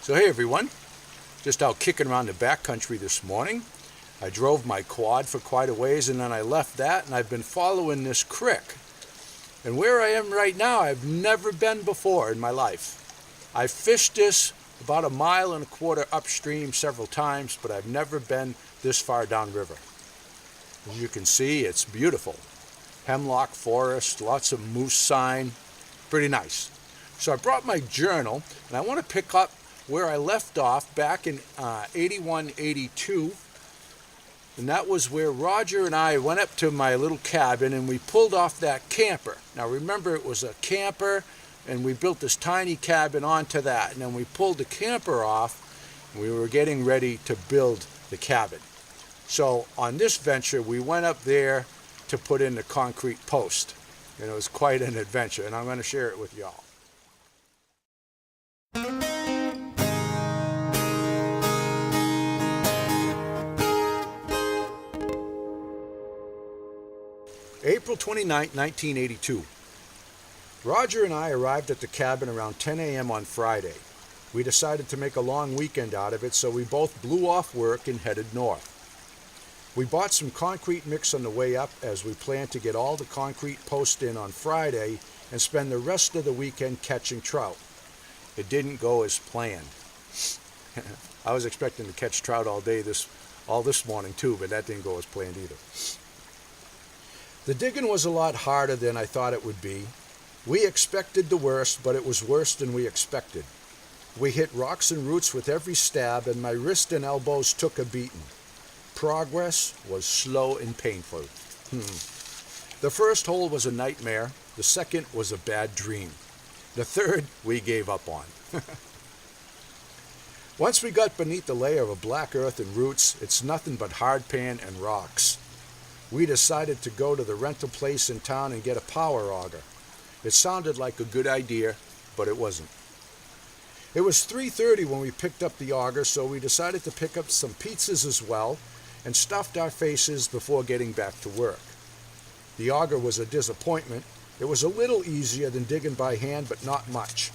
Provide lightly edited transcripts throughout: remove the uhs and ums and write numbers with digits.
So hey everyone, just out kicking around the backcountry this morning. I drove my quad for quite a ways and then I left that and I've been following this creek. And where I am right now, I've never been before in my life. I've fished this about 1.25 miles upstream several times, but I've never been this far downriver. As you can see, it's beautiful. Hemlock forest, lots of moose sign, pretty nice. So I brought my journal and I want to pick up where I left off back in 81, 82. And that was where Roger and I went up to my little cabin and we pulled off that camper. Now remember, it was a camper and we built this tiny cabin onto that. And then we pulled the camper off and we were getting ready to build the cabin. So on this venture, we went up there to put in the concrete post. And it was quite an adventure, and I'm going to share it with y'all. April 29, 1982. Roger and I arrived at the cabin around 10 a.m. on Friday. We decided to make a long weekend out of it, so we both blew off work and headed north. We bought some concrete mix on the way up as we planned to get all the concrete posts in on Friday and spend the rest of the weekend catching trout. It didn't go as planned. I was expecting to catch trout all this morning too, but that didn't go as planned either. The digging was a lot harder than I thought it would be. We expected the worst, but it was worse than we expected. We hit rocks and roots with every stab, and my wrist and elbows took a beating. Progress was slow and painful. The first hole was a nightmare. The second was a bad dream. The third, we gave up on. Once we got beneath the layer of black earth and roots, it's nothing but hardpan and rocks. We decided to go to the rental place in town and get a power auger. It sounded like a good idea, but it wasn't. It was 3:30 when we picked up the auger, so we decided to pick up some pizzas as well and stuffed our faces before getting back to work. The auger was a disappointment. It was a little easier than digging by hand, but not much.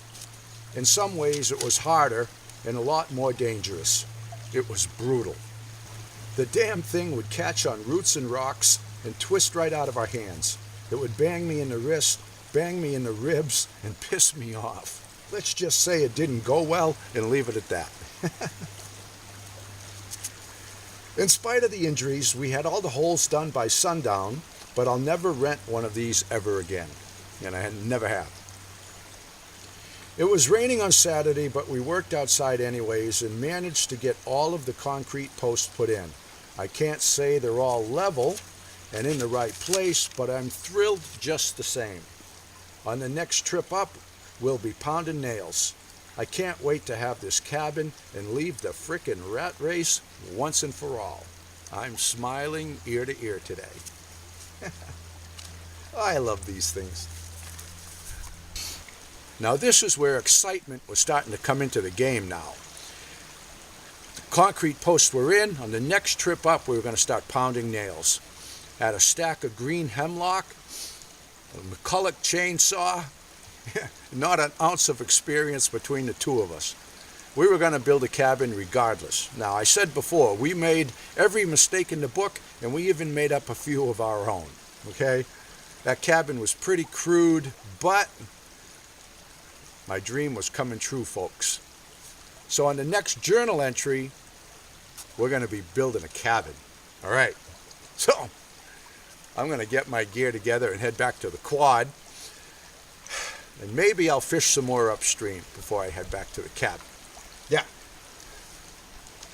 In some ways, it was harder and a lot more dangerous. It was brutal. The damn thing would catch on roots and rocks and twist right out of our hands. It would bang me in the wrist, bang me in the ribs, and piss me off. Let's just say it didn't go well and leave it at that. In spite of the injuries, we had all the holes done by sundown, but I'll never rent one of these ever again, and I never have. It was raining on Saturday, but we worked outside anyways and managed to get all of the concrete posts put in. I can't say they're all level and in the right place, but I'm thrilled just the same. On the next trip up, we'll be pounding nails. I can't wait to have this cabin and leave the frickin' rat race once and for all. I'm smiling ear to ear today. I love these things. Now this is where excitement was starting to come into the game now. The concrete posts were in. On the next trip up, we were going to start pounding nails. Had a stack of green hemlock, a McCulloch chainsaw, not an ounce of experience between the two of us. We were going to build a cabin regardless. Now, I said before, we made every mistake in the book, and we even made up a few of our own, okay? That cabin was pretty crude, but my dream was coming true, folks. So on the next journal entry, we're going to be building a cabin. All right, so I'm going to get my gear together and head back to the quad. And maybe I'll fish some more upstream before I head back to the cabin. Yeah.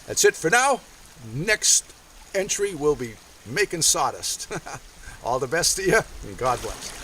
That's it for now. Next entry will be making sawdust. All the best to you, and God bless.